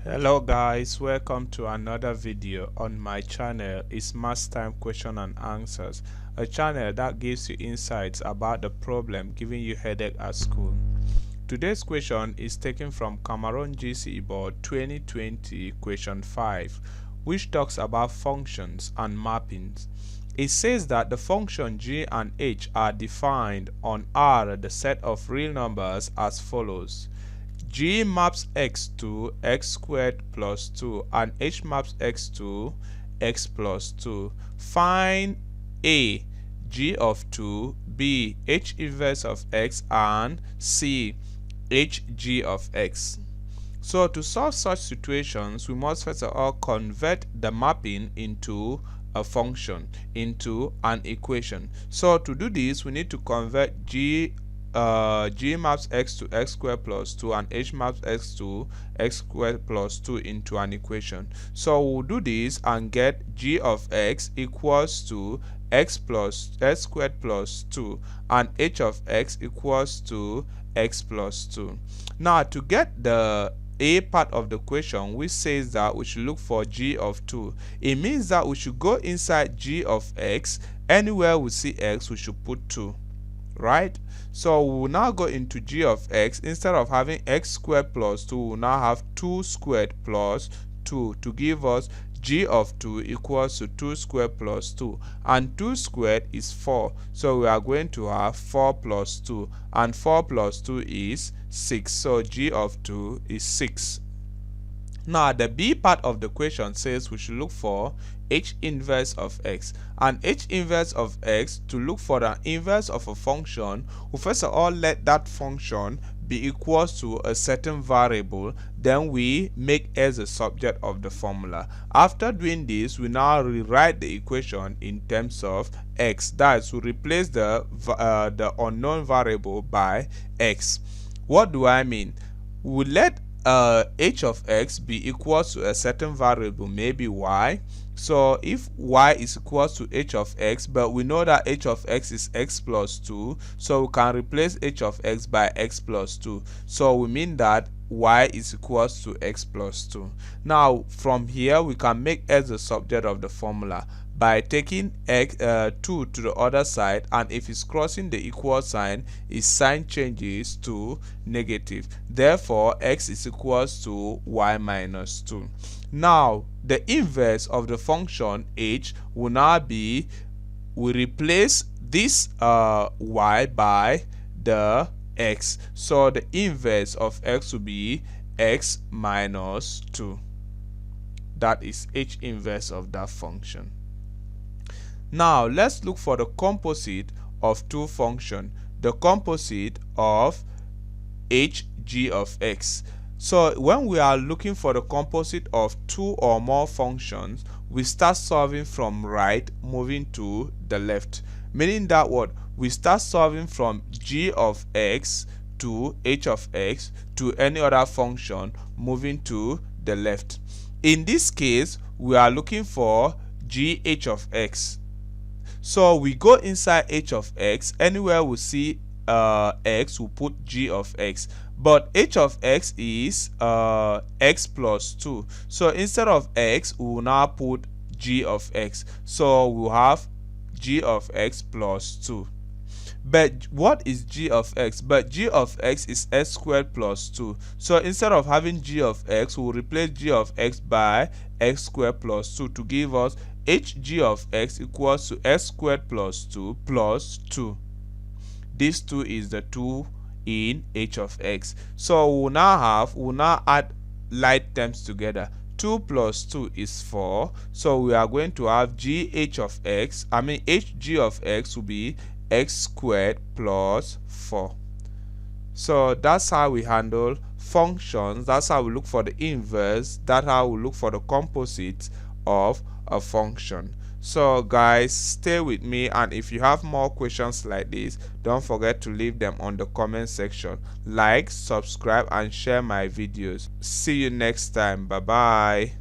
Hello guys, welcome to another video on my channel. It's Math Time Question and Answers, a channel that gives you insights about the problem giving you headache at school. Today's question is taken from Cameroon GCE Board 2020 question 5, which talks about functions and mappings. It says that the function g and h are defined on R, the set of real numbers, as follows. G maps x to x squared plus 2 and h maps x to x plus 2. Find A, g of 2, B, h inverse of x, and C, h g of x. So to solve such situations, we must first of all convert the mapping into a function, into an equation. So to do this, we need to convert g maps x to x squared plus 2 and h maps x to x squared plus 2 into an equation. So we'll do this and get g of x equals to x squared plus 2 and h of x equals to x plus 2. Now to get the A part of the question, which says that we should look for g of 2, it means that we should go inside g of x. Anywhere we see x, we should put 2. Right? So we will now go into g of x. Instead of having x squared plus 2, we will now have 2 squared plus 2 to give us g of 2 equals to 2 squared plus 2, and 2 squared is 4, so we are going to have 4 plus 2, and 4 plus 2 is 6, so g of 2 is 6. Now the B part of the question says we should look for h inverse of x, and h inverse of x, to look for the inverse of a function, we first of all let that function be equals to a certain variable, then we make as a subject of the formula. After doing this, we now rewrite the equation in terms of x, that is, we replace the unknown variable by x. What do I mean? We let h of x be equal to a certain variable, maybe y. So if y is equal to h of x, but we know that h of x is x plus 2, so we can replace h of x by x plus 2. So we mean that y is equal to x plus 2. Now from here we can make x the subject of the formula by taking x 2 to the other side, and if it's crossing the equal sign, its sign changes to negative. Therefore x is equals to y minus 2. Now the inverse of the function h will now be, we replace this y by the x, so the inverse of x will be x minus 2. That is h inverse of that function. Now let's look for the composite of two functions, the composite of h g of x. So when we are looking for the composite of two or more functions, we start solving from right moving to the left, meaning that what, we start solving from g of x to h of x to any other function moving to the left. In this case, we are looking for g h of x. So we go inside h of x. Anywhere we see x, we put g of x, but h of x is x plus 2, so instead of x we will now put g of x, so we'll have g of x plus 2. But what is g of x? But g of x is x squared plus 2, so instead of having g of x, we'll replace g of x by x squared plus 2 to give us hg of x equals to x squared plus 2 plus 2. This 2 is the 2 in h of x. So we'll now add like terms together. 2 plus 2 is 4. So we are going to have hg of x will be x squared plus 4. So that's how we handle functions. That's how we look for the inverse. That's how we look for the composite of a function. So guys, stay with me, and if you have more questions like this, don't forget to leave them on the comment section. Like, subscribe, and share my videos. See you next time. Bye bye.